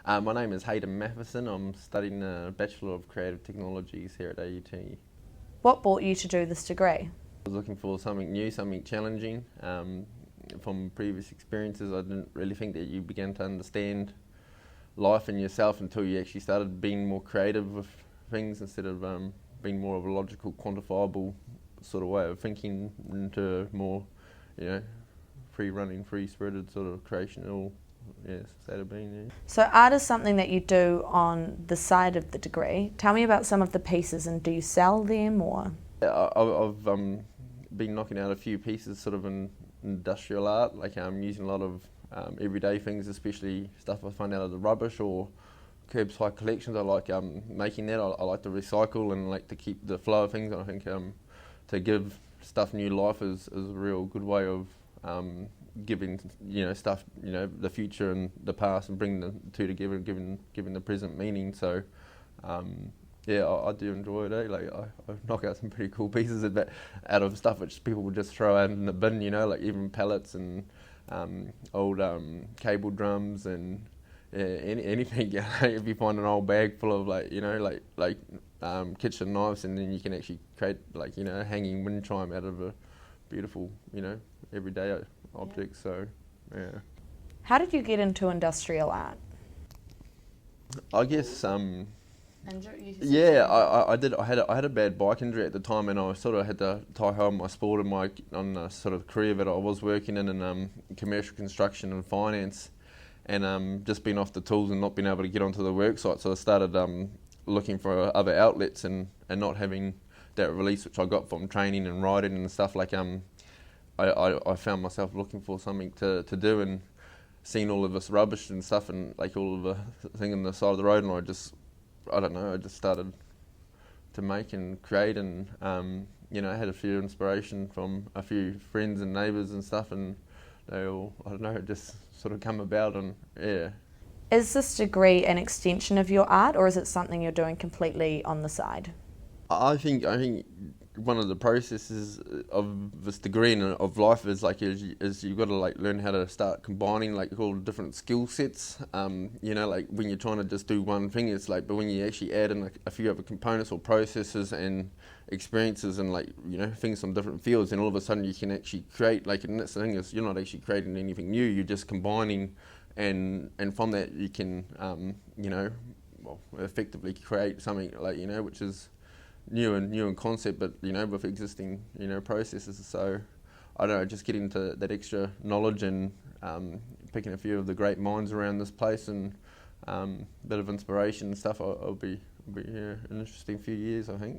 My name is Assignment1HayMata6. I'm studying a Bachelor of Creative Technologies here at AUT. What brought you to do this degree? I was looking for something new, something challenging. From previous experiences, I didn't really think that you began to understand life and yourself until you actually started being more creative with things instead of being more of a logical, quantifiable sort of way of thinking into more, free-running, free-spirited sort of creational state of being. Yeah. So art is something that you do on the side of the degree. Tell me about some of the pieces, and do you sell them or? Yeah, I've been knocking out a few pieces sort of in industrial art, like I'm using a lot of everyday things, especially stuff I find out of the rubbish or curbside collections. I like making that. I like to recycle and like to keep the flow of things. And I think to give stuff new life is a real good way of giving stuff the future and the past and bringing the two together, giving the present meaning. So yeah, I do enjoy it. Like I knock out some pretty cool pieces out of stuff which people would just throw out in the bin. Like even pallets and old cable drums and anything. If you find an old bag full of kitchen knives, and then you can actually create a hanging wind chime out of a beautiful everyday object. So yeah. How did you get into industrial art? I guess yeah, I did. I had a bad bike injury at the time, and I sort of had to tie home my sport on the sort of career that I was working in commercial construction and finance, and just been off the tools and not being able to get onto the work site. So I started looking for other outlets and not having that release which I got from training and riding and stuff. I found myself looking for something to do, and seeing all of this rubbish and stuff and all of the thing on the side of the road, and I just started to make and create, and I had a few inspiration from a few friends and neighbours and stuff, and they all, just sort of come about, and yeah. Is this degree an extension of your art, or is it something you're doing completely on the side? I think one of the processes of this degree and of life is you've got to learn how to start combining all different skill sets. When you're trying to just do one thing, it's but when you actually add in a few other components or processes and experiences and things from different fields, and all of a sudden you can actually create and that's the thing, is you're not actually creating anything new, you're just combining, and from that you can effectively create something which is new in concept, but with existing processes. So I don't know, just getting into that extra knowledge and picking a few of the great minds around this place and a bit of inspiration and stuff. It'll be an interesting few years, I think.